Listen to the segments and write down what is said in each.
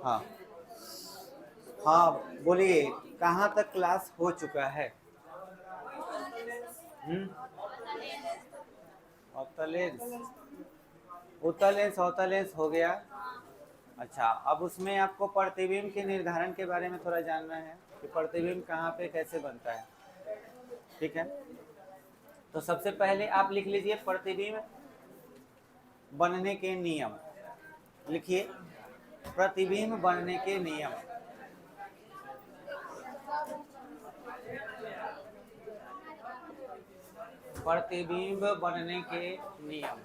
हाँ हाँ, बोलिए, कहाँ तक क्लास हो चुका है? हम्म। ऑप्टलेंस, ऑप्टलेंस हो गया। अच्छा, अब उसमें आपको प्रतिबिंब के निर्धारण के बारे में थोड़ा जानना है कि प्रतिबिंब कहाँ पे कैसे बनता है। ठीक है, तो सबसे पहले आप लिख लीजिए प्रतिबिंब बनने के नियम। लिखिए प्रतिबिंब बनने के नियम। प्रतिबिंब बनने के नियम।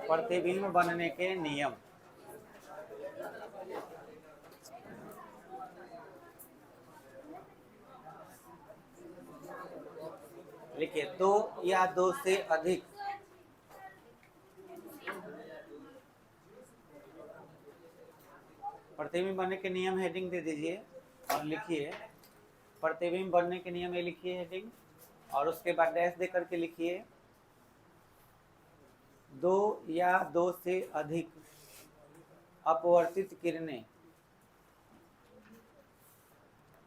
प्रतिबिंब बनने के नियम। लिखिए, दो या दो से अधिक प्रतिबिंब बनने के नियम हेडिंग दे दीजिए और लिखिए प्रतिबिंब बनने के नियम, ये लिखिए हेडिंग, और उसके बाद डैश दे करके लिखिए दो या दो से अधिक अपवर्तित किरणें,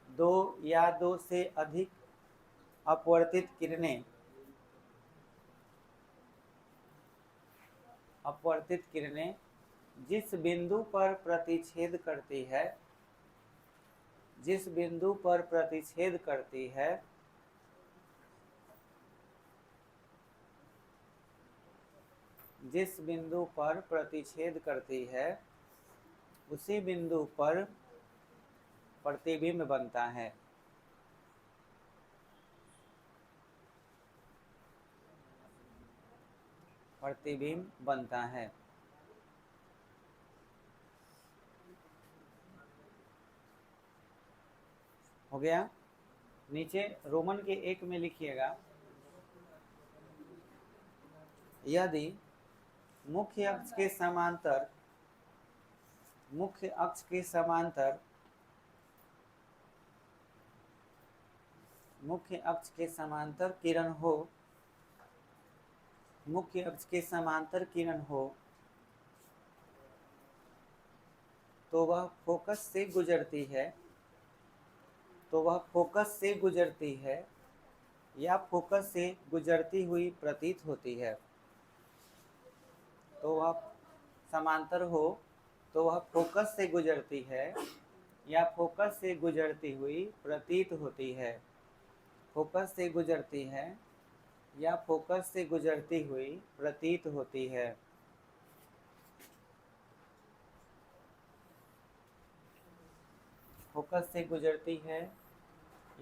दो या दो से अधिक अपवर्तित किरणें, अपवर्तित किरणें जिस बिंदु पर प्रतिच्छेद करती है, जिस बिंदु पर प्रतिच्छेद करती है जिस बिंदु पर प्रतिच्छेद करती है उसी बिंदु पर प्रतिबिंब बनता है। प्रतिबिंब बनता है। हो गया। नीचे रोमन के 1 में लिखिएगा, यदि मुख्य अक्ष के समांतर, मुख्य अक्ष के समांतर, मुख्य अक्ष के समांतर किरण हो, मुख्य अक्ष के समांतर किरण हो तो वह फोकस से गुजरती है, तो वह फोकस से गुजरती है या फोकस से गुजरती हुई प्रतीत होती है। तो वह समांतर हो तो वह फोकस से गुजरती है या फोकस से गुजरती हुई प्रतीत होती है। फोकस से गुजरती है या फोकस से गुजरती हुई प्रतीत होती है। फोकस से गुजरती है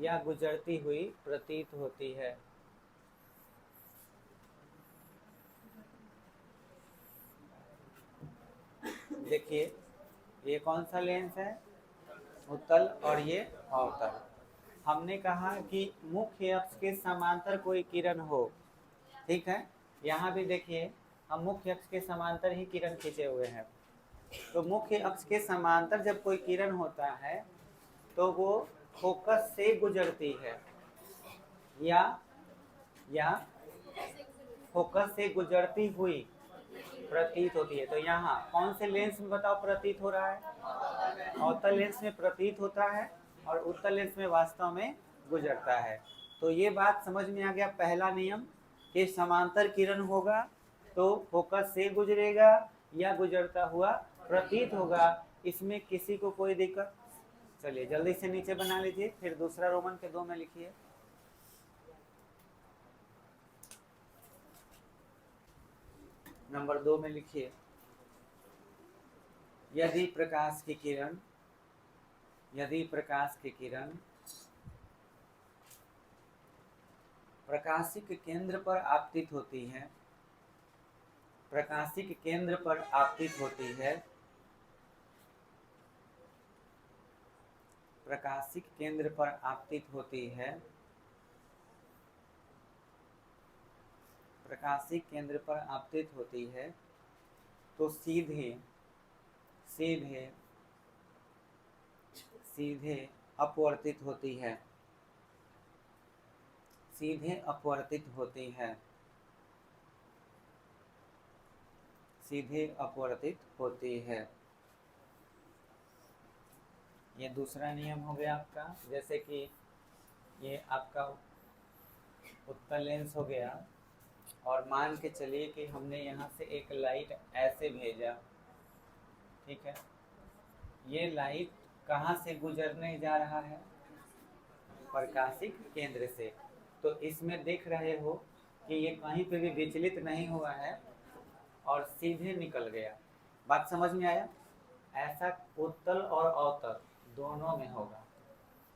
या गुजरती हुई प्रतीत होती है। देखिए, ये कौन सा लेंस है? उत्तल, और ये अवतल। हमने कहा कि मुख्य अक्ष के समांतर कोई किरण हो, ठीक है। यहाँ भी देखिए, हम मुख्य अक्ष के समांतर ही किरण खींचे हुए हैं। तो मुख्य अक्ष के समांतर जब कोई किरण होता है तो वो फोकस से गुजरती है या फोकस से गुजरती हुई प्रतीत होती है। तो यहाँ कौन से लेंस में बताओ प्रतीत हो रहा है? अवतल लेंस में प्रतीत होता है और उत्तल लेंस में वास्तव में गुजरता है। तो ये बात समझ में आ गया। पहला नियम कि समांतर किरण होगा तो फोकस से गुजरेगा या गुजरता हुआ प्रतीत होगा। इसमें किसी को कोई दिक्कत? चलिए जल्दी से नीचे बना लीजिए, फिर दूसरा रोमन के 2 में लिखिए। नंबर 2 में लिखिए, यदि प्रकाश की किरण, यदि प्रकाश की किरण प्रकाशिक केंद्र पर आपतित होती है, प्रकाशिक केंद्र पर आपतित होती है, प्रकाशिक केंद्र पर आपतित होती है, प्रकाशिक केंद्र पर आपतित होती है तो सीधे सीधे सीधे अपवर्तित होती है। सीधे अपवर्तित होती है, सीधे अपवर्तित होती है। ये दूसरा नियम हो गया आपका। जैसे कि ये आपका उत्तल लेंस हो गया और मान के चलिए कि हमने यहाँ से एक लाइट ऐसे भेजा, ठीक है। ये लाइट कहाँ से गुजरने जा रहा है? प्रकाशिक केंद्र से। तो इसमें देख रहे हो कि ये कहीं पे भी विचलित नहीं हुआ है और सीधे निकल गया। बात समझ में आया? ऐसा उत्तल और अवतल दोनों में होगा,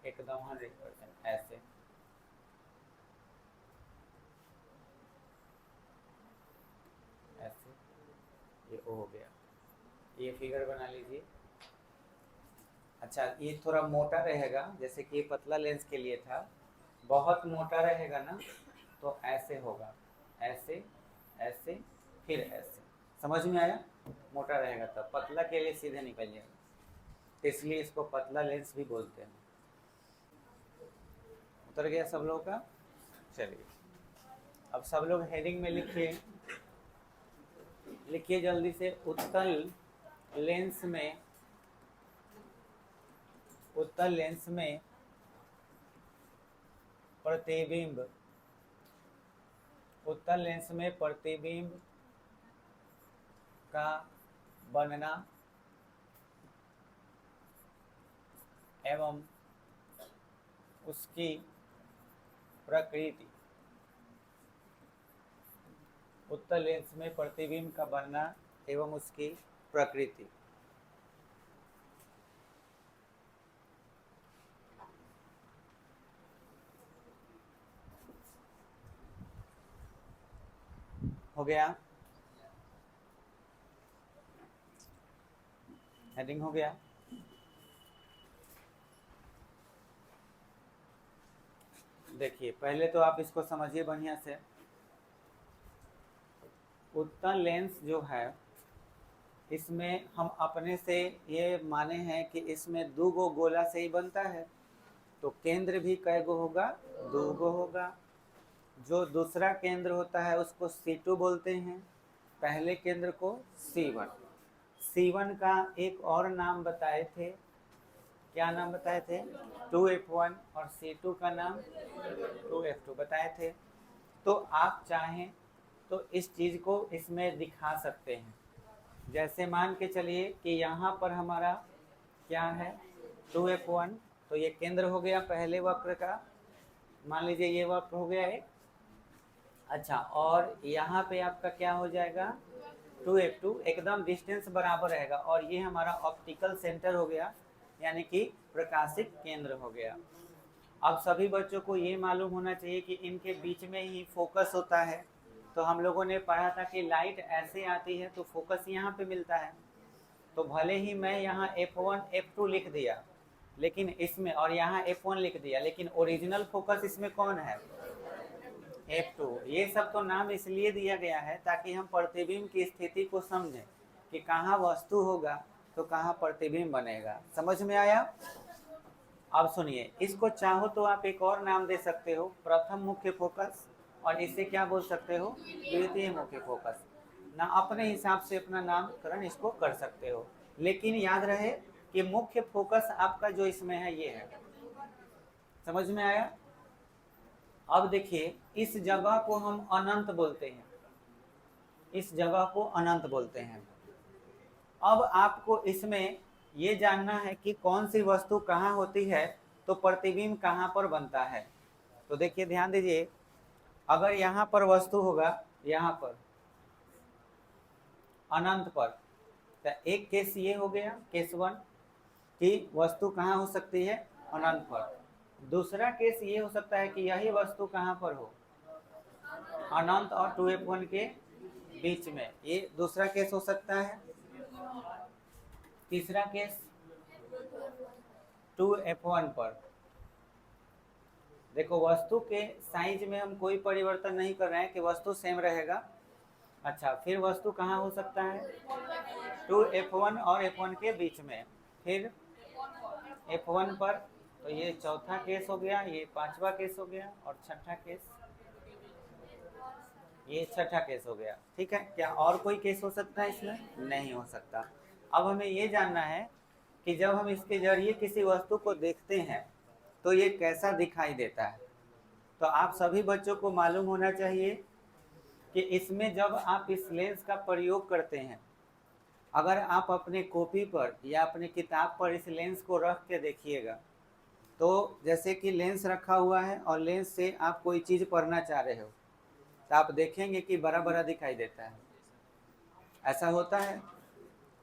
एकदम 100% ऐसे। ऐसे ये हो गया, ये फिगर बना लीजिए। अच्छा, ये थोड़ा मोटा रहेगा, जैसे कि ये पतला लेंस के लिए था। बहुत मोटा रहेगा ना तो ऐसे होगा, ऐसे ऐसे फिर ऐसे। समझ में आया? मोटा रहेगा तब, पतला के लिए सीधे निकल जाएगा, इसलिए इसको पतला लेंस भी बोलते हैं। उतर गया सब लोगों का? चलिए अब सब लोग हेडिंग में लिखिए, लिखिए जल्दी से। उत्तल लेंस में, उत्तल लेंस में प्रतिबिंब, उत्तल लेंस में प्रतिबिंब का बनना एवं उसकी प्रकृति, उत्तल लेंस में प्रतिबिंब का बनना एवं उसकी प्रकृति। हो गया? हेडिंग हो गया? देखिए पहले तो आप इसको समझिए बढ़िया से। उत्तल लेंस जो है इसमें हम अपने से ये माने हैं कि इसमें 2 गो गोला से ही बनता है, तो केंद्र भी कै गो होगा? 2 गो होगा। जो दूसरा केंद्र होता है उसको C2 बोलते हैं, पहले केंद्र को C1। C1 का एक और नाम बताए थे, क्या नाम बताए थे? 2F1। और C2 का नाम 2F2 बताए थे। तो आप चाहें तो इस चीज़ को इसमें दिखा सकते हैं। जैसे मान के चलिए कि यहाँ पर हमारा क्या है? 2F1, तो ये केंद्र हो गया पहले वक्र का, मान लीजिए ये वक्र हो गया एक। अच्छा, और यहाँ पे आपका क्या हो जाएगा? 2F2, एकदम डिस्टेंस बराबर रहेगा। और ये हमारा ऑप्टिकल सेंटर हो गया, यानी कि प्रकाशिक केंद्र हो गया। अब सभी बच्चों को ये मालूम होना चाहिए कि इनके बीच में ही फोकस होता है। तो हम लोगों ने पढ़ा था कि लाइट ऐसे आती है तो फोकस यहाँ पे मिलता है। तो भले ही मैं यहाँ F1 F2 लिख दिया, लेकिन इसमें, और यहाँ F1 लिख दिया, लेकिन ओरिजिनल फोकस इसमें कौन है? F2। ये सब तो नाम इसलिए दिया गया है ताकि हम प्रतिबिंब की स्थिति को समझें कि कहाँ वस्तु होगा तो कहाँ प्रतिबिंब बनेगा। समझ में आया? अब सुनिए, इसको चाहो तो आप एक और नाम दे सकते हो, प्रथम मुख्य फोकस, और इसे क्या बोल सकते हो? द्वितीय मुख्य फोकस। ना अपने हिसाब से अपना नामकरण इसको कर सकते हो, लेकिन याद रहे कि मुख्य फोकस आपका जो इसमें है ये है। समझ में आया? अब देखिए, इस जगह को हम अनंत बोलते हैं, इस जगह को अनंत बोलते हैं। अब आपको इसमें ये जानना है कि कौन सी वस्तु कहाँ होती है तो प्रतिबिंब कहाँ पर बनता है। तो देखिए ध्यान दीजिए, अगर यहाँ पर वस्तु होगा, यहाँ पर अनंत पर, तो एक केस ये हो गया, केस 1, कि वस्तु कहाँ हो सकती है? अनंत पर। दूसरा केस ये हो सकता है कि यही वस्तु कहाँ पर हो? अनंत और 2F1 के बीच में, ये दूसरा केस हो सकता है। तीसरा केस 2F1 पर। देखो वस्तु के साइज में हम कोई परिवर्तन नहीं कर रहे हैं कि वस्तु सेम रहेगा। अच्छा, फिर वस्तु कहाँ हो सकता है? 2F1 और F1 के बीच में, फिर F1 पर। तो ये चौथा केस हो गया, ये पांचवा केस हो गया, और छठा केस ये छठा केस हो गया। ठीक है, क्या और कोई केस हो सकता है इसमें? नहीं हो सकता। अब हमें ये जानना है कि जब हम इसके जरिए किसी वस्तु को देखते हैं तो ये कैसा दिखाई देता है। तो आप सभी बच्चों को मालूम होना चाहिए कि इसमें जब आप इस लेंस का प्रयोग करते हैं, अगर आप अपने कॉपी पर या अपने किताब पर इस लेंस को रख के देखिएगा, तो जैसे कि लेंस रखा हुआ है और लेंस से आप कोई चीज़ पढ़ना चाह रहे हो, तो आप देखेंगे कि बड़ा बड़ा दिखाई देता है। ऐसा होता है।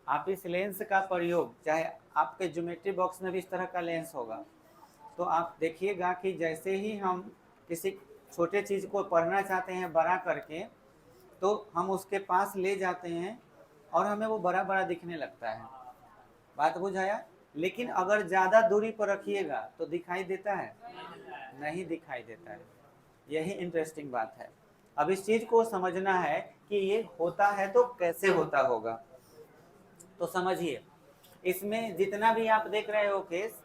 आप इस लेंस का प्रयोग, चाहे आपके ज्योमेट्री बॉक्स में भी इस तरह का लेंस होगा, तो आप देखिएगा कि जैसे ही हम किसी छोटे चीज़ को पढ़ना चाहते हैं बड़ा करके, तो हम उसके पास ले जाते हैं और हमें वो बड़ा बड़ा दिखने लगता है। बात बुझाया? लेकिन अगर ज़्यादा दूरी पर रखिएगा तो दिखाई देता है? नहीं दिखाई देता है। यही इंटरेस्टिंग बात है। अब इस चीज़ को समझना है कि ये होता है तो कैसे होता होगा। तो समझिए, इसमें जितना भी आप देख रहे हो केस,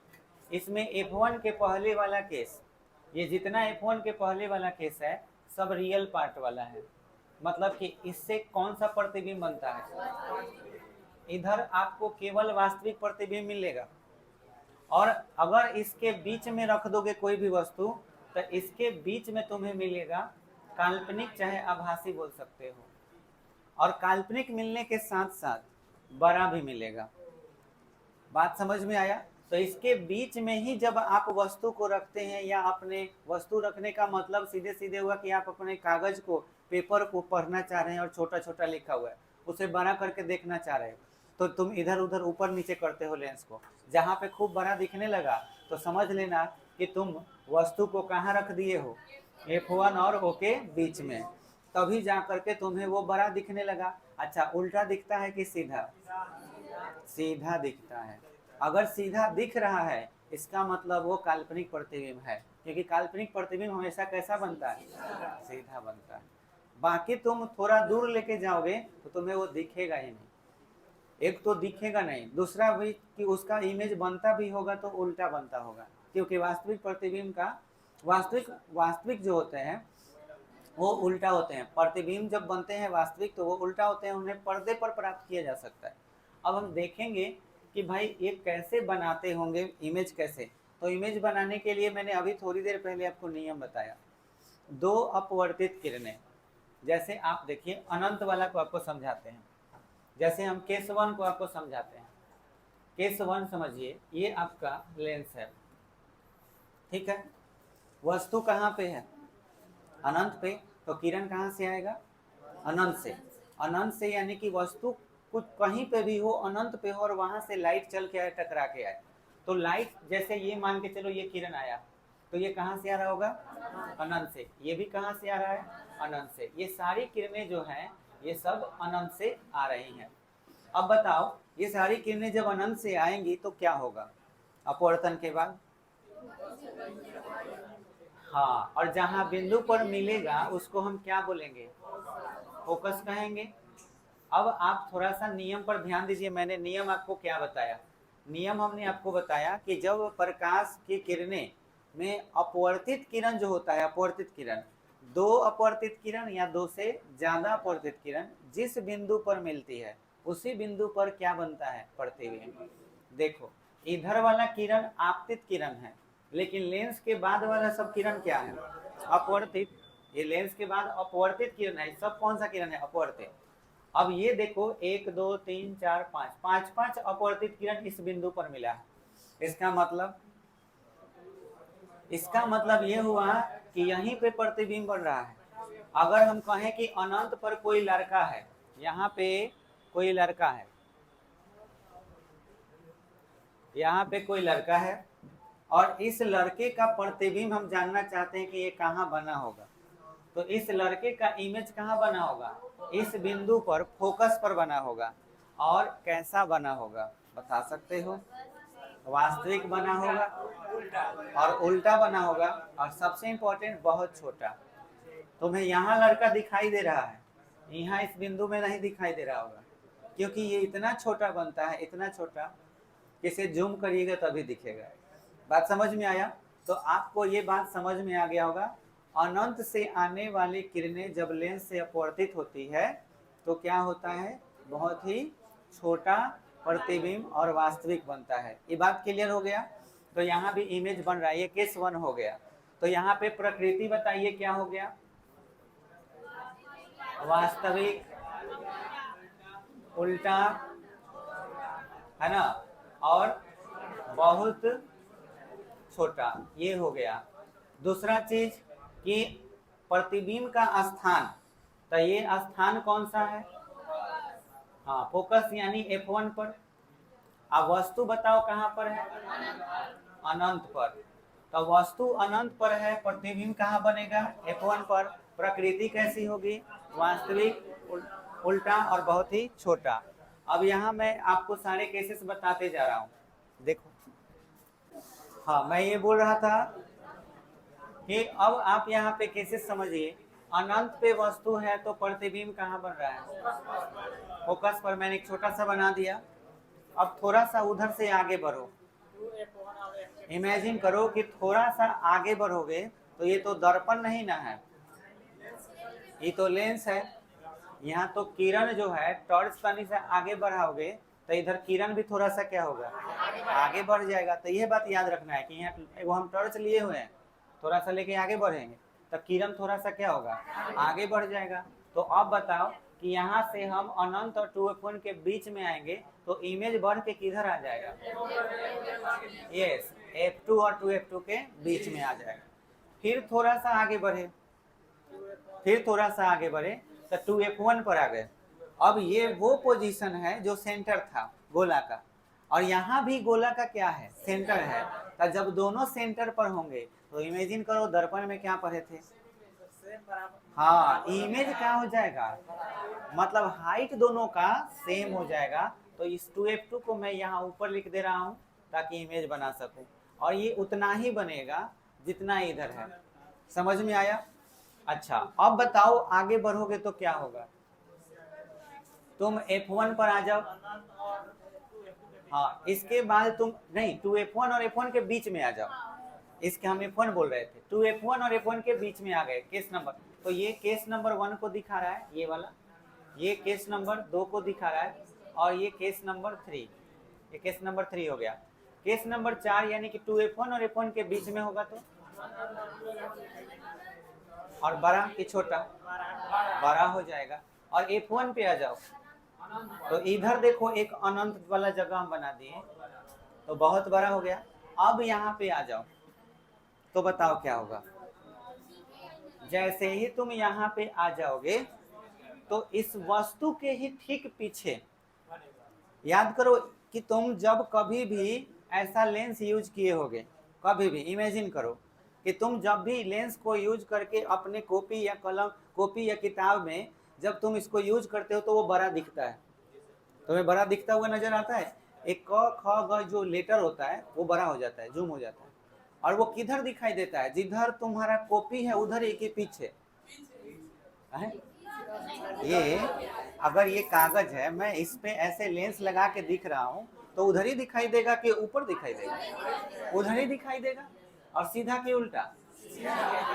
इसमें F1 के पहले वाला केस, ये जितना F1 के पहले वाला केस है सब रियल पार्ट वाला है। मतलब कि इससे कौन सा प्रतिबिंब बनता है? इधर आपको केवल वास्तविक प्रतिबिंब मिलेगा, और अगर इसके बीच में रख दोगे कोई भी वस्तु, तो इसके बीच में तुम्हें मिलेगा काल्पनिक, चाहे आभासी बोल सकते हो। और काल्पनिक मिलने के साथ साथ बड़ा भी मिलेगा। बात समझ में आया? तो इसके बीच में ही जब आप वस्तु को रखते हैं, या अपने वस्तु रखने का मतलब सीधे सीधे हुआ कि आप अपने कागज को, पेपर को पढ़ना चाह रहे हैं और छोटा छोटा लिखा हुआ है उसे बड़ा करके देखना चाह रहे हो, तो तुम इधर उधर ऊपर नीचे करते हो लेंस को। जहाँ पे खूब बड़ा दिखने लगा तो समझ लेना कि तुम वस्तु को कहाँ रख दिए हो, F1 और O के बीच में, तभी जा करके तुम्हें वो बड़ा दिखने लगा। अच्छा, उल्टा दिखता है कि सीधा? सीधा दिखता है। अगर सीधा दिख रहा है इसका मतलब वो काल्पनिक प्रतिबिंब है, क्योंकि काल्पनिक प्रतिबिंब हमेशा कैसा बनता है? सीधा बनता है। बाकी तुम थोड़ा दूर लेके जाओगे तो तुम्हें वो दिखेगा ही नहीं। एक तो दिखेगा नहीं, दूसरा भी कि उसका इमेज बनता भी होगा तो उल्टा बनता होगा, क्योंकि वास्तविक प्रतिबिंब का वास्तविक जो होते हैं वो उल्टा होते हैं। प्रतिबिंब जब बनते हैं वास्तविक तो वो उल्टा होते हैं, उन्हें पर्दे पर प्राप्त किया जा सकता है। अब हम देखेंगे कि भाई ये कैसे बनाते होंगे, इमेज कैसे। तो इमेज बनाने के लिए मैंने अभी थोड़ी देर पहले आपको नियम बताया। दो अपवर्तित किरणें, जैसे आप देखिए अनंत वाला को आपको समझाते हैं, जैसे हम केस 1 को आपको समझाते हैं। केस 1 समझिए, ये आपका लेंस है, ठीक है। वस्तु कहाँ पे है? अनंत पे। तो किरण कहाँ से आएगा? अनंत से। अनंत से यानी कि वस्तु कुछ कहीं पे भी हो, अनंत पे हो, और वहां से लाइट चल के आए, टकरा के आए। तो लाइट, जैसे ये मान के चलो ये किरण आया, तो ये कहाँ से आ रहा होगा? अनंत से। ये भी कहाँ से आ रहा है? अनंत से। ये सारी किरणें जो हैं ये सब अनंत से आ रही हैं। अब बताओ, ये सारी किरणें जब अनंत से आएंगी तो क्या होगा अपवर्तन के बाद? हाँ, और जहाँ बिंदु पर मिलेगा उसको हम क्या बोलेंगे? फोकस कहेंगे। अब आप थोड़ा सा नियम पर ध्यान दीजिए। मैंने नियम आपको क्या बताया? नियम हमने आपको बताया कि जब प्रकाश की किरणें में अपवर्तित किरण जो होता है, अपवर्तित किरण, दो अपवर्तित किरण या दो से ज्यादा अपवर्तित किरण जिस बिंदु पर मिलती है उसी बिंदु पर क्या बनता है? प्रतिबिंब। देखो, इधर वाला किरण आपतित किरण है, लेकिन लेंस के बाद वाला सब किरण क्या है? अपवर्तित। ये लेंस के बाद अपवर्तित किरण है, सब कौन सा किरण है? अपवर्तित। अब ये देखो, 1 2 3 4 5, पांच पांच अपवर्तित किरण इस बिंदु पर मिला है। इसका मतलब ये हुआ कि यहीं पे प्रतिबिंब बन रहा है। अगर हम कहें कि अनंत पर कोई लड़का है, यहाँ पे कोई लड़का है, यहाँ पे कोई लड़का है, और इस लड़के का प्रतिबिंब हम जानना चाहते हैं कि ये कहाँ बना होगा। तो इस लड़के का इमेज कहाँ बना होगा? इस बिंदु पर, फोकस पर बना होगा। और कैसा बना होगा बता सकते हो? वास्तविक बना होगा और उल्टा बना होगा, और सबसे इंपॉर्टेंट बहुत छोटा। तुम्हें यहाँ लड़का दिखाई दे रहा है, यहाँ इस बिंदु में नहीं दिखाई दे रहा होगा, क्योंकि ये इतना छोटा बनता है, इतना छोटा कि इसे जूम करिएगा तभी दिखेगा। बात समझ में आया? तो आपको ये बात समझ में आ गया होगा अनंत से आने वाली किरणें जब लेंस से अपवर्तित होती है तो क्या होता है, बहुत ही छोटा प्रतिबिंब और वास्तविक बनता है। ये बात क्लियर हो गया। तो यहाँ भी इमेज बन रहा है, ये केस 1 हो गया। तो यहाँ पे प्रकृति बताइए क्या हो गया, वास्तविक, उल्टा, है ना, और बहुत छोटा, ये हो गया। दूसरा चीज कि प्रतिबिंब का स्थान, तो ये स्थान कौन सा है, हाँ फोकस यानी F1 पर। अब वस्तु बताओ कहाँ पर है, अनंत पर। तो वस्तु अनंत पर है, प्रतिबिंब कहाँ बनेगा, F1 पर। प्रकृति कैसी होगी, वास्तविक, उल्टा और बहुत ही छोटा। अब यहाँ मैं आपको सारे केसेस बताते जा रहा हूँ, देखो। हाँ मैं ये बोल रहा था कि अब आप यहाँ पे केसेस समझिए। अनंत पे वस्तु है तो प्रतिबिंब कहाँ बन रहा है, फोकस पर। मैंने एक छोटा सा बना दिया। अब थोड़ा सा उधर से आगे बढ़ो, इमेजिन करो कि थोड़ा सा आगे बढ़ोगे तो ये तो दर्पण नहीं ना है, ये तो लेंस है। यहाँ तो किरण जो है टॉर्च पानी से आगे बढ़ाओगे तो इधर किरण भी थोड़ा सा क्या होगा, आगे बढ़ जाएगा। तो यह बात याद रखना है कि यहाँ वो हम टॉर्च लिए हुए हैं, थोड़ा सा लेके आगे बढ़ेंगे तो किरण थोड़ा सा क्या होगा, आगे बढ़ जाएगा। तो अब बताओ कि यहाँ से हम अनंत और 2F1 के बीच में आएंगे तो इमेज बढ़ के किधर आ जाएगा, यस F2 और 2F2 के बीच में आ जाएगा। फिर थोड़ा सा आगे बढ़े, फिर थोड़ा सा आगे बढ़े तो 2F1 पर आ गए। अब ये वो पोजीशन है जो सेंटर था गोला का, और यहाँ भी गोला का क्या है, सेंटर है। तो जब दोनों सेंटर पर होंगे तो इमेजिन करो दर्पण में क्या पढ़े थे, हाँ इमेज क्या हो जाएगा, मतलब हाइट दोनों का सेम हो जाएगा। तो इस 2F2 को मैं यहाँ ऊपर लिख दे रहा हूँ ताकि इमेज बना सकूं, और ये उतना ही बनेगा जितना इधर है। समझ में आया। अच्छा अब बताओ आगे बढ़ोगे तो क्या होगा, तुम F1 पर आ जाओ। हाँ इसके बाद तुम नहीं 2F1 और F1 के बीच में आ जाओ, इसके हम F1 बोल रहे थे, 2F1 और F1 के बीच में आ गए केस नंबर। तो ये केस नंबर 1 को दिखा रहा है, ये वाला, ये केस नंबर 2 को दिखा रहा है, और ये केस नंबर 3, ये केस नंबर 3 हो गया। केस नंबर 4 यानी कि 2F1 और F1 के बीच में होगा तो, और बड़ा कि छोटा, बड़ा हो जाएगा। और F1 पे आ जाओ तो इधर देखो एक अनंत वाला जगह हम बना दिए तो बहुत बड़ा हो गया। अब यहाँ पे आ जाओ तो बताओ क्या होगा, जैसे ही तुम यहाँ पे आ जाओगे तो इस वस्तु के ही ठीक पीछे, याद करो कि तुम जब कभी भी ऐसा लेंस यूज किए होगे, कभी भी इमेजिन करो कि तुम जब भी लेंस को यूज करके अपने कॉपी या कलम, कॉपी या किताब में जब तुम इसको यूज करते हो तो वो बड़ा दिखता है, तुम्हें बड़ा दिखता हुआ नजर आता है। एक क ख ग जो लेटर होता है वो बड़ा हो जाता है, जूम हो जाता है, और वो किधर दिखाई देता है, जिधर तुम्हारा कॉपी है उधर एक ही पीछे है। ये अगर ये कागज है, मैं इस पे ऐसे लेंस लगा के दिख रहा हूँ तो उधर ही दिखाई देगा कि ऊपर दिखाई देगा, उधर ही दिखाई देगा, और सीधा कि उल्टा,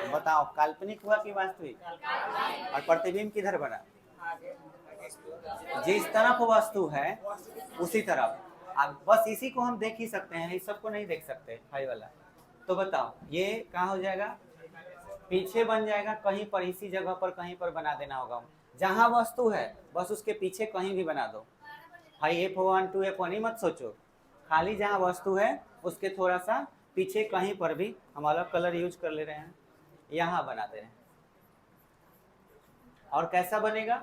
बताओ काल्पनिक हुआ कि वास्तविक। और प्रतिबिंब किधर बना, जिस तरफ वस्तु है उसी तरफ। अब बस इसी को हम देख ही सकते हैं, इस सबको नहीं देख सकते हाई वाला। तो बताओ ये कहाँ हो जाएगा, पीछे बन जाएगा, कहीं पर इसी जगह पर कहीं पर बना देना होगा। जहां वस्तु है बस उसके पीछे कहीं भी बना दो, भाई F1 2F1 ही मत सोचो, खाली जहां वस्तु है उसके थोड़ा सा पीछे कहीं पर भी, हम अलग कलर यूज कर ले रहे हैं, यहाँ बना दे रहे हैं। और कैसा बनेगा,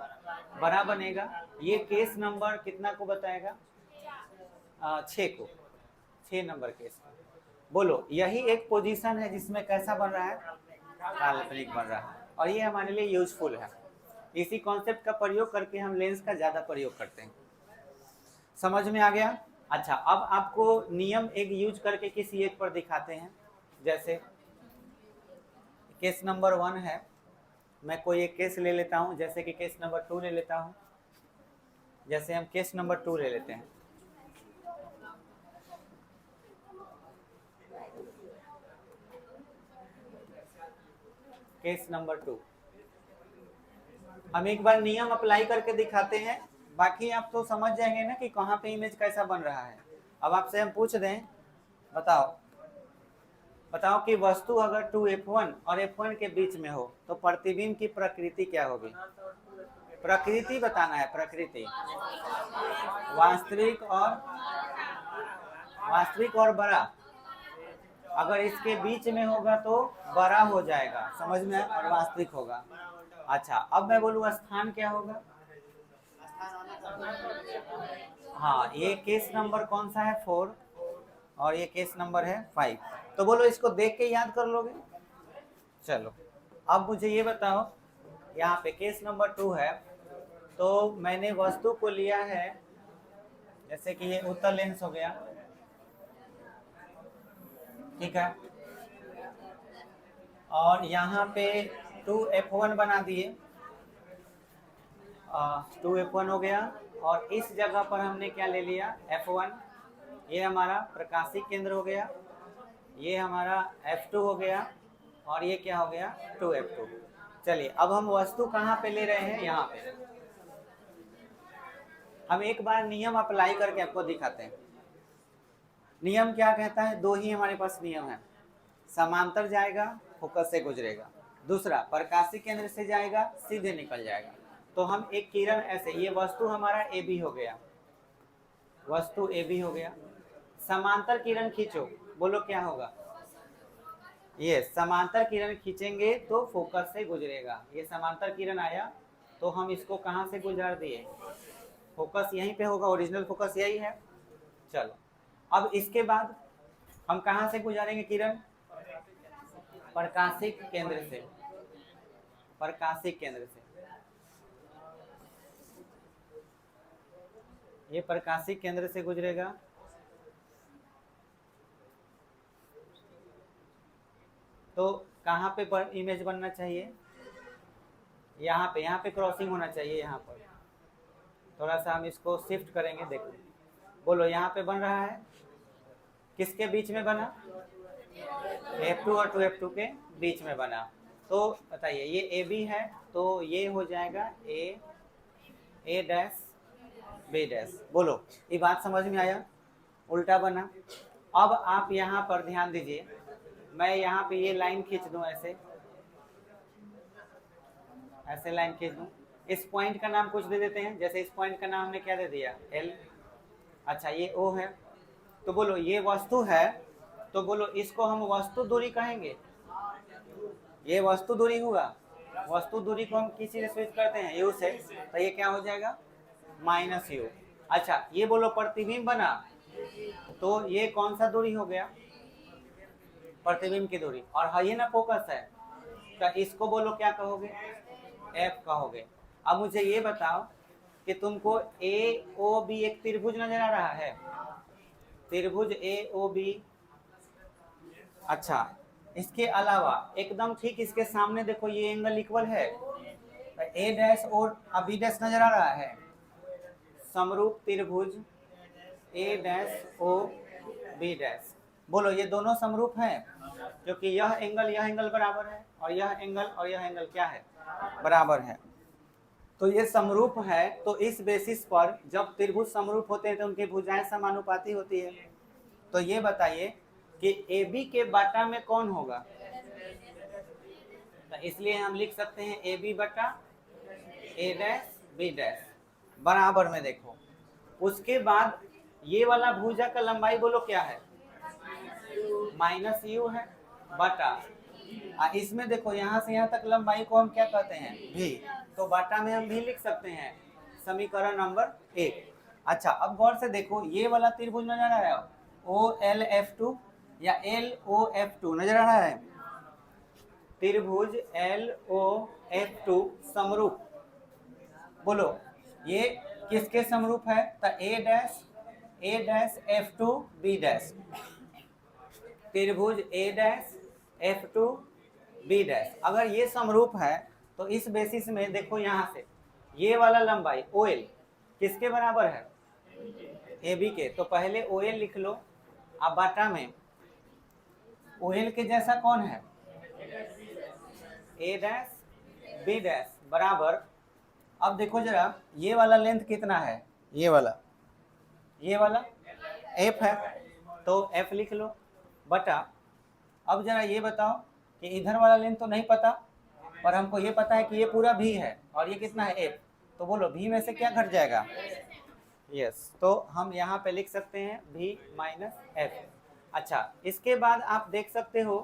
बड़ा बनेगा। ये केस नंबर कितना को बताएगा, 6 को, 6 नंबर केस। बोलो यही एक पोजीशन है जिसमें कैसा बन रहा है, काल्पनिक बन रहा है, और ये हमारे लिए यूजफुल है। इसी कॉन्सेप्ट का प्रयोग करके हम लेंस का ज़्यादा प्रयोग करते हैं। समझ में आ गया। अच्छा अब आपको नियम एक यूज करके किसी एक पर दिखाते हैं। जैसे केस नंबर 1 है, मैं कोई एक केस ले लेता हूं, जैसे कि केस नंबर 2 ले लेता हूं। जैसे हम केस नंबर 2 ले लेते हैं। Case number 2। हम एक बार नियम अप्लाई करके दिखाते हैं, बाकी आप तो समझ जाएंगे ना कि कहाँ पे इमेज कैसा बन रहा है। अब आपसे हम पूछ दें, बताओ कि वस्तु अगर 2f1 और f1 के बीच में हो तो प्रतिबिंब की प्रकृति क्या होगी? प्रकृति बताना है, प्रकृति। वास्तविक और बड़ा। अगर इसके बीच में होगा तो बड़ा हो जाएगा, समझ में, और वास्तविक होगा। अच्छा, अब मैं बोलूँ स्थान क्या होगा? हाँ, ये केस नंबर कौन सा है? 4 और ये केस नंबर है 5। तो बोलो इसको देख के याद कर लोगे? चलो, अब मुझे ये बताओ, यहाँ पे केस नंबर 2 है, तो मैंने वस्तु को लिया है, जैसे कि ये उत्तल लेंस हो गया, ठीक है, और यहाँ पे 2f1 बना दिए, 2f1 हो गया, और इस जगह पर हमने क्या ले लिया? f1। ये हमारा प्रकाशिक केंद्र हो गया, ये हमारा f2 हो गया, और ये क्या हो गया? 2f2। चलिए, अब हम वस्तु कहाँ पे ले रहे हैं? यहाँ पे। हम एक बार नियम अप्लाई करके आपको दिखाते हैं। नियम क्या कहता है? दो ही हमारे पास नियम है। समांतर जाएगा, फोकस से गुजरेगा। दूसरा, प्रकाशिक केंद्र से जाएगा, सीधे निकल जाएगा। तो हम एक किरण ऐसे, ये वस्तु हमारा AB हो गया, वस्तु AB हो गया। समांतर किरण खींचो, बोलो क्या होगा? ये समांतर किरण खींचेंगे तो फोकस से गुजरेगा। ये समांतर किरण आया तो हम इसको कहाँ से गुजार दिए? फोकस यहीं पे होगा, ओरिजिनल फोकस यही है। चलो, अब इसके बाद हम कहाँ से गुजारेंगे किरण? प्रकाशिक केंद्र से, प्रकाशिक केंद्र से। ये प्रकाशिक केंद्र से गुजरेगा, तो कहाँ पे इमेज बनना चाहिए? यहाँ पे क्रॉसिंग होना चाहिए। यहाँ पर थोड़ा सा हम इसको शिफ्ट करेंगे, देखो, बोलो यहाँ पे बन रहा है, किसके बीच में बना? f2 और 2f2 के बीच में बना। तो बताइए, ये AB है, तो ये हो जाएगा A डैश B डैश। बोलो, ये बात समझ में आया? उल्टा बना। अब आप यहाँ पर ध्यान दीजिए, मैं यहाँ पे ये लाइन खींच दूं, ऐसे लाइन खींच दूं। इस पॉइंट का नाम कुछ दे देते हैं, जैसे इस पॉइंट का नाम हमने क्या दे दिया? L। अच्छा, ये O है, तो बोलो ये वस्तु है, तो बोलो इसको हम वस्तु दूरी कहेंगे। ये वस्तु दूरी हुआ। वस्तु दूरी को हम किसी से स्विच करते हैं? U से, तो ये क्या हो जाएगा? -U। अच्छा, ये बोलो प्रतिबिंब बना, तो ये कौन सा दूरी हो गया? प्रतिबिंब की दूरी। और हाँ, ये ना फोकस है, तो इसको बोलो क्या कहोगे? F कहोगे। अब मुझे ये बताओ कि तुमको AOB एक त्रिभुज नजर आ रहा है? त्रिभुज AOB। अच्छा, इसके अलावा एकदम ठीक इसके सामने देखो, ये एंगल इक्वल है, A डैश और B डैश नजर आ रहा है। समरूप त्रिभुज A dash O B dash. बोलो ये दोनों समरूप हैं, क्योंकि यह एंगल बराबर है, और यह एंगल क्या है? बराबर है। तो ये समरूप है, तो इस बेसिस पर जब त्रिभुज समरूप होते हैं तो उनकी भुजाएं समानुपाती होती है। तो ये बताइए कि AB के बाटा में कौन होगा? तो इसलिए हम लिख सकते हैं AB बटा A डैश B डैश बराबर में। देखो, उसके बाद ये वाला भुजा का लंबाई बोलो क्या है? -U है, बटा इसमें देखो यहाँ से यहाँ तक लंबाई को हम क्या कहते हैं? भी। तो बाटा में हम भी लिख सकते हैं, समीकरण नंबर 1। अच्छा, अब गौर से देखो, ये वाला त्रिभुज नजर आ रहा है, OLF2 या LOF2 नजर आ रहा है? त्रिभुज LOF2 समरूप। बोलो ये किसके समरूप है? तो A dash F2 B dash. त्रिभुज A dash F2 B dash अगर ये समरूप है, तो इस बेसिस में देखो, यहाँ से ये वाला लंबाई OL किसके बराबर है? AB के। तो पहले OL लिख लो, अब बाटा में OL के जैसा कौन है? ए डैश बी डैश बराबर, अब देखो जरा ये वाला लेंथ कितना है, ये वाला एफ है, तो एफ लिख लो बटा, अब जरा ये बताओ कि इधर वाला लेंथ तो नहीं पता, और हमको ये पता है कि ये पूरा भी है और ये कितना है एफ, तो बोलो भी में से क्या घट जाएगा, यस, तो हम यहाँ पे लिख सकते हैं भी माइनस एफ। अच्छा, इसके बाद आप देख सकते हो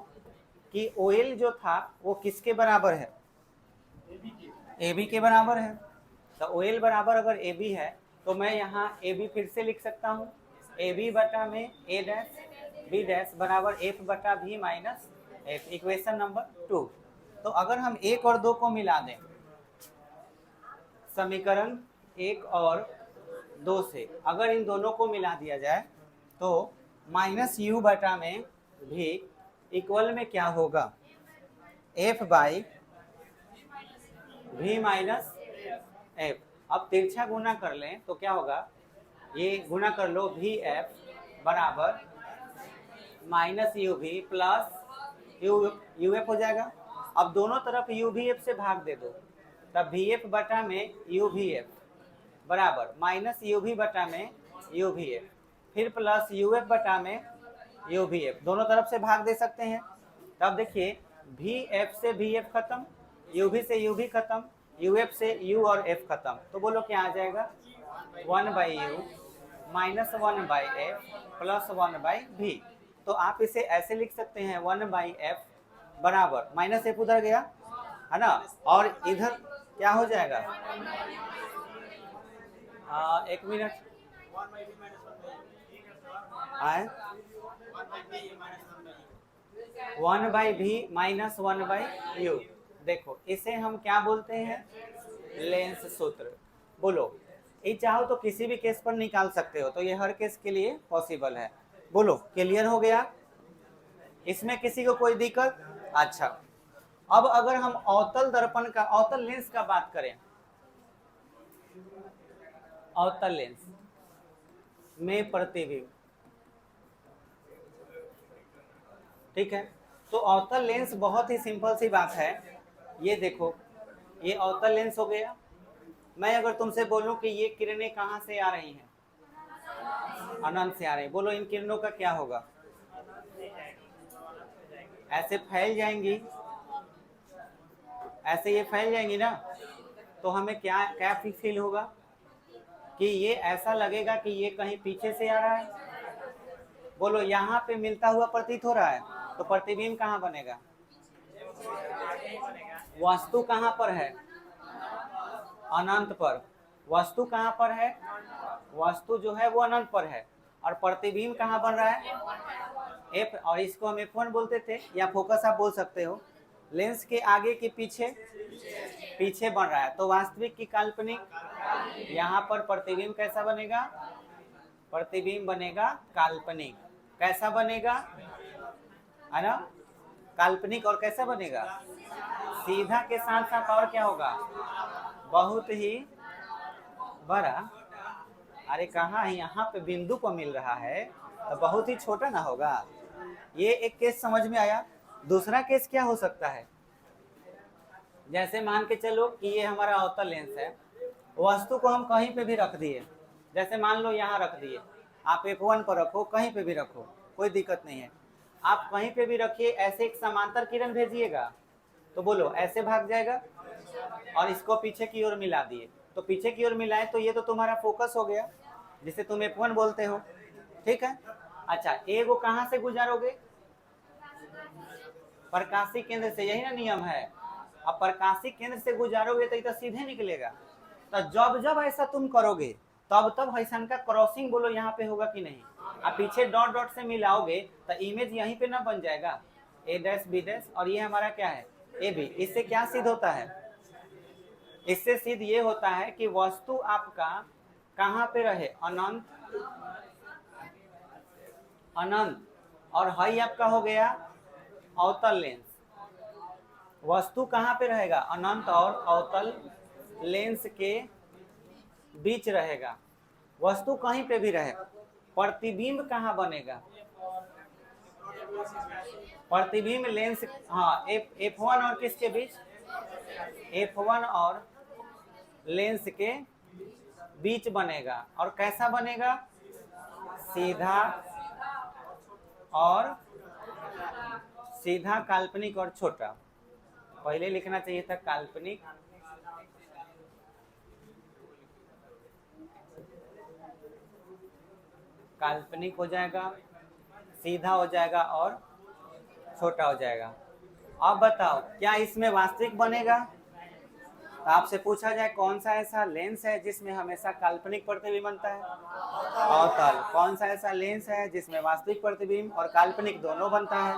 कि OL जो था वो किसके बराबर है, AB के बराबर है, तो OL बराबर अगर AB है तो मैं यहाँ AB फिर से लिख सकता हूँ, AB बटा में A डैश B डैश बराबर F बटा V minus F, equation number 2। तो अगर हम 1 और 2 को मिला दें, समीकरण 1 और 2 से अगर इन दोनों को मिला दिया जाए तो माइनस U बटा में भी इक्वल में क्या होगा, F by V minus F। अब तिरछा गुना कर लें तो क्या होगा, ये गुना कर लो VF बराबर माइनस UV प्लस UF हो जाएगा। अब दोनों तरफ UVF से भाग दे दो, तब VF बटा में UVF बराबर माइनस UV बटा में UVF फिर प्लस UF बटा में UVF, दोनों तरफ से भाग दे सकते हैं। तब देखिए VF से VF खत्म, UV से UV खत्म, UF से U और F खत्म, तो बोलो क्या आ जाएगा, 1/U minus 1/F plus 1/V। तो आप इसे ऐसे लिख सकते हैं 1/F बराबर माइनस F उधर गया है ना, और इधर क्या हो जाएगा, एक मिनट आए, 1/V माइनस 1/U। देखो इसे हम क्या बोलते हैं, लेंस सूत्र। बोलो ये चाहो तो किसी भी केस पर निकाल सकते हो, तो ये हर केस के लिए पॉसिबल है। बोलो क्लियर हो गया, इसमें किसी को कोई दिक्कत। अच्छा, अब अगर हम अवतल दर्पण का, अवतल लेंस का बात करें, अवतल लेंस में प्रतिबिंब, ठीक है, तो अवतल लेंस बहुत ही सिंपल सी बात है। ये देखो ये अवतल लेंस हो गया, मैं अगर तुमसे बोलूं कि ये किरणें कहाँ से आ रही हैं, अनंत से आ रही, बोलो इन किरणों का क्या होगा, ऐसे फैल जाएंगी, ऐसे ये फैल जाएंगी ना, तो हमें क्या क्या फील होगा कि ये ऐसा लगेगा कि ये कहीं पीछे से आ रहा है। बोलो यहाँ पे मिलता हुआ प्रतीत हो रहा है, तो प्रतिबिंब कहाँ बनेगा, वस्तु कहाँ पर है, अनंत पर। वस्तु कहाँ पर है, वस्तु जो है वो अनंत पर है, और प्रतिबिंब कहाँ बन रहा है, F, और इसको हम F1 बोलते थे, या फोकस आप बोल सकते हो। लेंस के आगे के पीछे, पीछे बन रहा है, तो वास्तविक की काल्पनिक, यहाँ पर प्रतिबिंब कैसा बनेगा, प्रतिबिंब बनेगा काल्पनिक। कैसा बनेगा, है ना, काल्पनिक। और कैसा बनेगा, सीधा के साथ साथ और क्या होगा, बहुत ही बड़ा। अरे कहाँ है, यहाँ पे बिंदु को मिल रहा है तो बहुत ही छोटा ना होगा। ये एक केस समझ में आया। दूसरा केस क्या हो सकता है, जैसे मान के चलो कि ये हमारा अवतल लेंस है, वस्तु को हम कहीं पे भी रख दिए, जैसे मान लो यहाँ रख दिए, आप F1 पर रखो, कहीं पे भी रखो, कोई दिक्कत नहीं है, आप कहीं पे भी रखिए, ऐसे एक समांतर किरण भेजिएगा तो बोलो ऐसे भाग जाएगा, और इसको पीछे की ओर मिला दिए, तो पीछे की ओर मिलाए तो ये तो तुम्हारा फोकस हो गया, जिसे तुम F1 बोलते हो, ठीक है। अच्छा, ए वो कहाँ से गुजारोगे, प्रकाशी केंद्र से, यही ना नियम है। अब प्रकाशी केंद्र से गुजारोगे तो ये तो सीधे निकलेगा, तो जब जब ऐसा तुम करोगे तब तब ऐसा का क्रॉसिंग बोलो यहाँ पे होगा कि नहीं, अब पीछे डॉट डॉट से मिलाओगे तो इमेज यहीं पे ना बन जाएगा, ए डैश बी डैश, और ये हमारा क्या है, ए बी। इससे क्या सिद्ध होता है, इससे सिद्ध ये होता है कि वस्तु आपका कहाँ पे रहे, अनंत, अनंत, और हाई आपका हो गया अवतल लेंस। वस्तु कहाँ पे रहेगा, अनंत और अवतल लेंस के बीच रहेगा। वस्तु कहीं पे भी रहे, प्रतिबिंब कहाँ बनेगा, प्रतिबिंब लेंस, हाँ, F1 और किसके बीच, F1 और लेंस के बीच बनेगा। और कैसा बनेगा, सीधा और सीधा, काल्पनिक और छोटा। पहले लिखना चाहिए था काल्पनिक, काल्पनिक हो जाएगा, सीधा हो जाएगा और छोटा हो जाएगा। अब बताओ क्या इसमें वास्तविक बनेगा? तो आपसे पूछा जाए कौन सा ऐसा लेंस है जिसमें हमेशा काल्पनिक प्रतिबिंब बनता है? अवतल। कौन सा ऐसा लेंस है जिसमें वास्तविक प्रतिबिंब और काल्पनिक दोनों बनता है?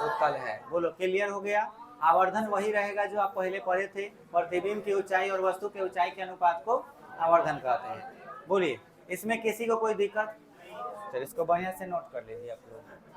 उत्तल है। बोलो, क्लियर हो गया। आवर्धन वही रहेगा जो आप पहले पढ़े थे, प्रतिबिंब की ऊंचाई और वस्तु की ऊंचाई के अनुपात को आवर्धन कहते हैं। बोलिए, इसमें किसी को कोई दिक्कत? चलिए इसको बढ़िया से नोट कर लीजिए आप लोग।